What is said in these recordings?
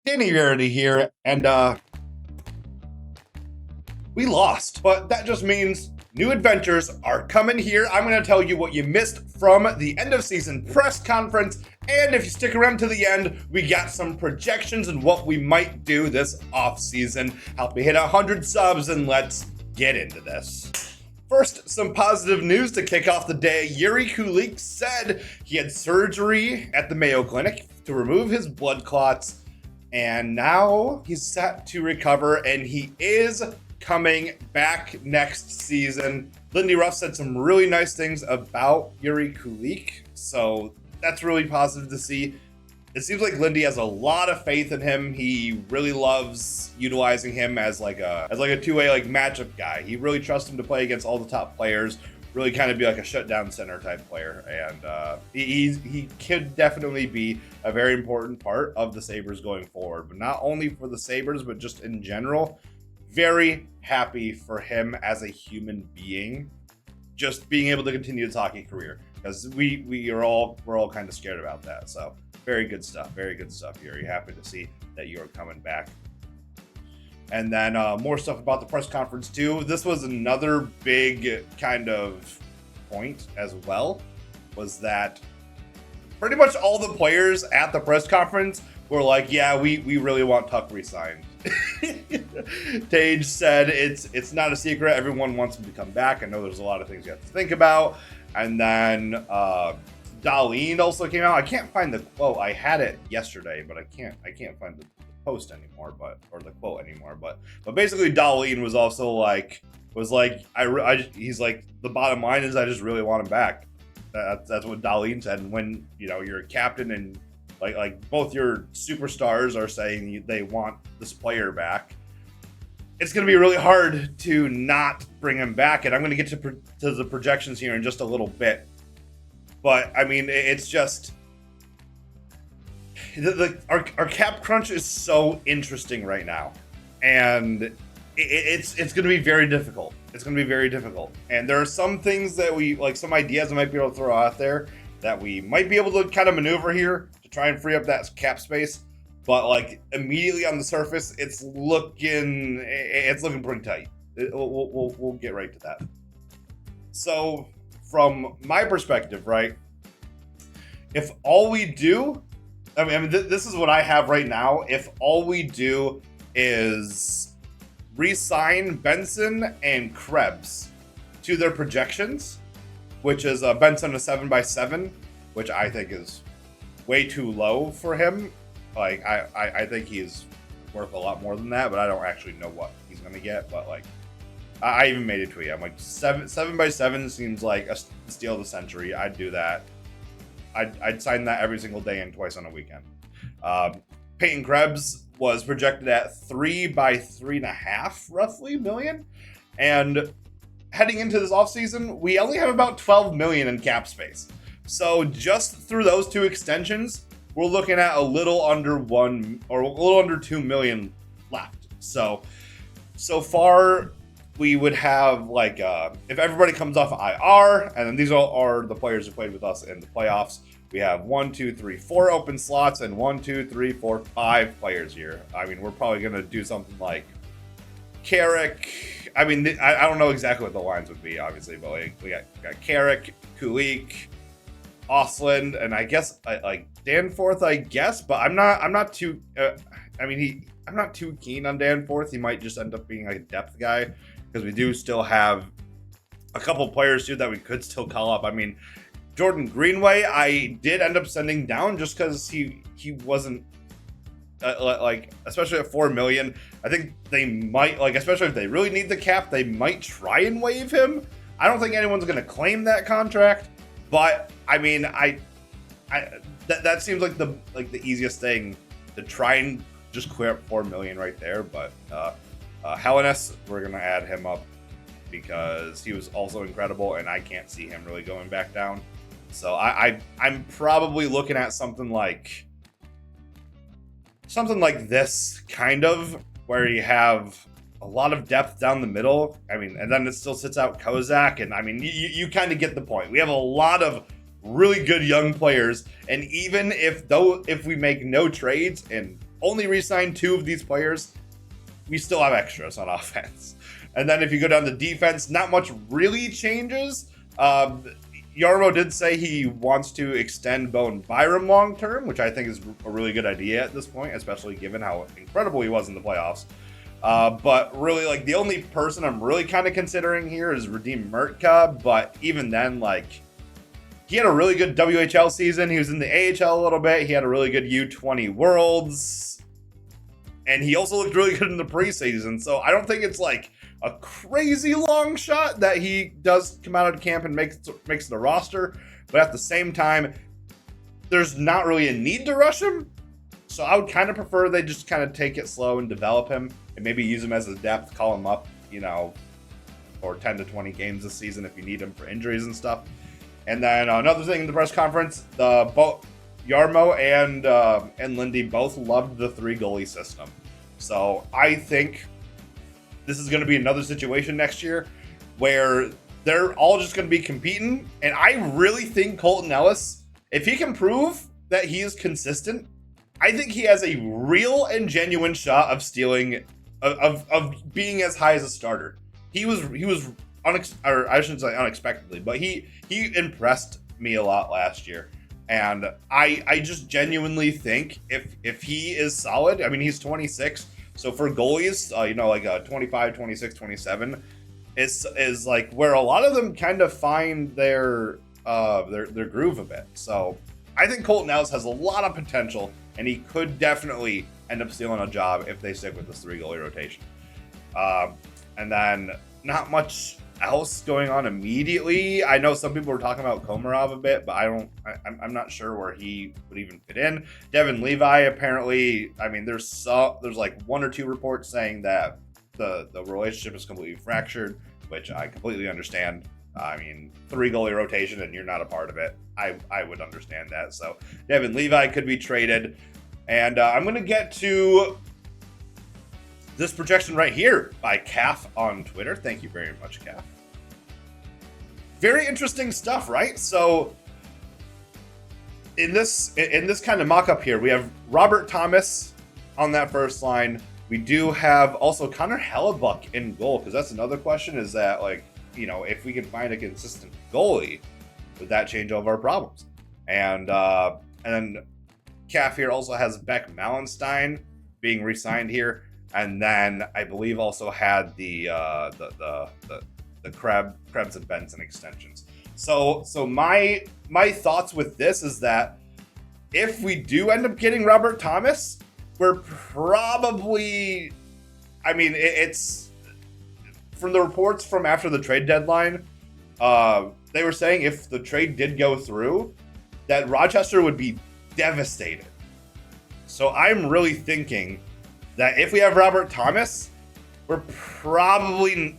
Danny Verity here, and we lost, but that just means new adventures are coming here. I'm going to tell you what you missed from the end of season press conference, and if you stick around to the end, we got some projections and what we might do this off season. Help me hit 100 subs, and let's get into this. First, some positive news to kick off the day. Yuri Kulik said he had surgery at the Mayo Clinic to remove his blood clots, and now he's set to recover, and he is coming back next season. Lindy Ruff said some really nice things about Yuri Kulik, so that's really positive to see. It seems like Lindy has a lot of faith in him. He really loves utilizing him as like a two-way like matchup guy. He really trusts him to play against all the top players, really kind of be like a shutdown center type player. And he could definitely be a very important part of the Sabres going forward, but not only for the Sabres, but just in general. Very happy for him as a human being, just being able to continue his hockey career, because we're all kind of scared about that. So very good stuff, Yuri. Happy to see that you're coming back. And then more stuff about the press conference too. This was another big kind of point as well, was that pretty much all the players at the press conference were like, yeah, we really want Tuck re-signed. Tage said it's not a secret. Everyone wants him to come back. I know there's a lot of things you have to think about. And then Darlene also came out. I can't find the quote. I had it yesterday, but I can't find the post anymore, or the quote anymore. But basically, Darlene was also like, he's like, the bottom line is I just really want him back. That's what Darlene said. And when you're a captain and like both your superstars are saying they want this player back, it's going to be really hard to not bring him back. And I'm going to get to the projections here in just a little bit. But I mean, it's just our cap crunch is so interesting right now, and it's going to be very difficult. It's going to be very difficult. And there are some things that some ideas I might be able to throw out there that we might be able to kind of maneuver here to try and free up that cap space. But like immediately on the surface, it's looking pretty tight. We'll get right to that. So from my perspective, right, if all we do, I mean, this is what I have right now. If all we do is re-sign Benson and Krebs to their projections, which is Benson a 7x7, which I think is way too low for him. Like I think he's worth a lot more than that, but I don't actually know what he's gonna get. But like, I even made a tweet. I'm like, 7x7 seems like a steal of the century. I'd do that. I'd sign that every single day and twice on a weekend. Peyton Krebs was projected at 3x3.5 roughly million, and heading into this offseason, we only have about 12 million in cap space. So just through those two extensions, we're looking at a little under 2 million left. So far, we would have like, if everybody comes off IR, and then these are the players who played with us in the playoffs, we have 4 open slots and 5 players here. I mean, we're probably going to do something like Carrick. I mean, I don't know exactly what the lines would be, obviously, but like we got Carrick, Kulik, Osland, and I guess like Danforth, I guess, but I'm not too. I'm not too keen on Danforth. He might just end up being like a depth guy, because we do still have a couple players too that we could still call up. I mean, Jordan Greenway, I did end up sending down just because he wasn't like, especially at 4 million. I think they might, like, especially if they really need the cap, they might try and waive him. I don't think anyone's going to claim that contract, but I mean, that seems like the easiest thing to try and just clear up 4 million right there. But Hellenes, we're going to add him up because he was also incredible, and I can't see him really going back down. So I'm probably looking at something like this, kind of, where you have a lot of depth down the middle. I mean, and then it still sits out Kozak, and I mean, you kind of get the point. We have a lot of really good young players, and even if we make no trades and only re-signed 2 of these players, we still have extras on offense. And then if you go down to defense, not much really changes. Yarmo did say he wants to extend Bowen Byram long term, which I think is a really good idea at this point, especially given how incredible he was in the playoffs. But really, like, the only person I'm really kind of considering here is Radim Mertka. But even then, like, he had a really good WHL season. He was in the AHL a little bit. He had a really good U20 Worlds. And he also looked really good in the preseason. So I don't think it's like a crazy long shot that he does come out of camp and makes the roster. But at the same time, there's not really a need to rush him. So I would kind of prefer they just kind of take it slow and develop him and maybe use him as a depth, call him up, you know, for 10 to 20 games this season if you need him for injuries and stuff. And then another thing in the press conference, both Yarmo and Lindy both loved the 3 goalie system. So I think this is going to be another situation next year where they're all just going to be competing. And I really think Colton Ellis, if he can prove that he is consistent, I think he has a real and genuine shot of stealing, of being as high as a starter. He was I shouldn't say unexpectedly, but he impressed me a lot last year. And I just genuinely think if he is solid, I mean, he's 26. So for goalies, you know, like 25, 26, 27 is like where a lot of them kind of find their groove a bit. So I think Colton Ellis has a lot of potential, and he could definitely end up stealing a job if they stick with this 3 goalie rotation. And then not much else going on immediately. I know some people were talking about Komarov a bit, but I'm not sure where he would even fit in. Devin Levi, apparently, I mean, there's like 1 or 2 reports saying that the relationship is completely fractured, which I completely understand. I mean, 3 goalie rotation and you're not a part of it. I would understand that. So Devin Levi could be traded. And I'm going to get to this projection right here by Calf on Twitter. Thank you very much, Calf. Very interesting stuff, right? So in this kind of mock-up here, we have Robert Thomas on that first line. We do have also Connor Hellebuck in goal, because that's another question, is that, like, you know, if we can find a consistent goalie, would that change all of our problems? And then Calf here also has Beck Malenstein being re-signed here. And then I believe also had the Krebs and Benson extensions. So my thoughts with this is that if we do end up getting Robert Thomas, we're probably, I mean, it's from the reports from after the trade deadline, they were saying if the trade did go through, that Rochester would be devastated. So I'm really thinking that if we have Robert Thomas, we're probably,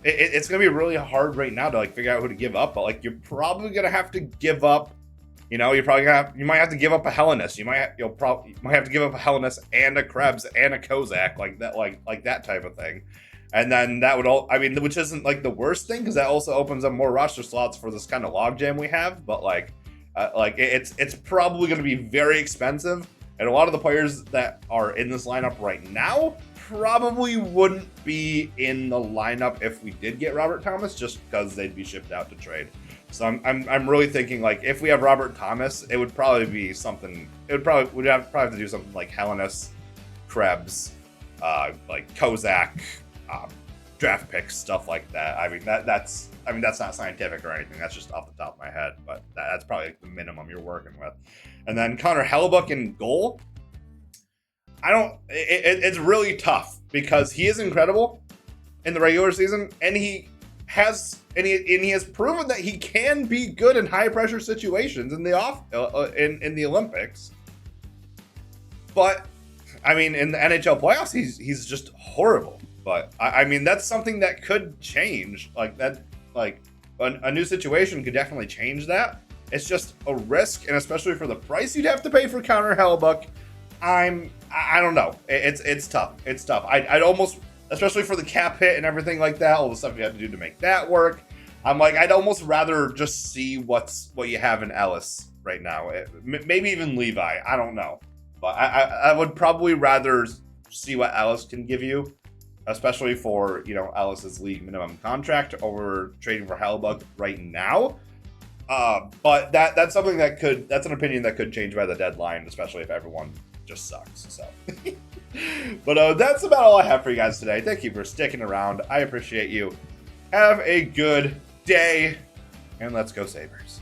it's going to be really hard right now to like figure out who to give up, but like you're probably going to have to give up, you know, you might have to give up a Hellenis. You might have to give up a Hellenis and a Krebs and a Kozak, like that type of thing. And then that would all, I mean, which isn't like the worst thing, because that also opens up more roster slots for this kind of logjam we have. But it's probably going to be very expensive. And a lot of the players that are in this lineup right now probably wouldn't be in the lineup if we did get Robert Thomas, just because they'd be shipped out to trade. So I'm really thinking, like, if we have Robert Thomas, it would probably be something. We'd probably have to do something like Hellenis, Krebs, like Kozak, draft picks, stuff like that. I mean that's not scientific or anything. That's just off the top of my head, but that's probably like the minimum you're working with. And then Connor Hellebuck in goal. It's really tough because he is incredible in the regular season, and he has proven that he can be good in high pressure situations in the Olympics. But I mean, in the NHL playoffs, he's just horrible. But I mean, that's something that could change. Like that, like a new situation could definitely change that. It's just a risk, and especially for the price you'd have to pay for Connor Hellebuck, I don't know. It's tough. It's tough. I'd almost, especially for the cap hit and everything like that, all the stuff you have to do to make that work. I'm like, I'd almost rather just see what you have in Ellis right now. Maybe even Levi. I don't know. But I would probably rather see what Alice can give you, especially for, you know, Alice's league minimum contract over trading for Hellebug right now. But that's something that's an opinion that could change by the deadline, especially if everyone just sucks. So, but that's about all I have for you guys today. Thank you for sticking around. I appreciate you. Have a good day, and let's go Sabres.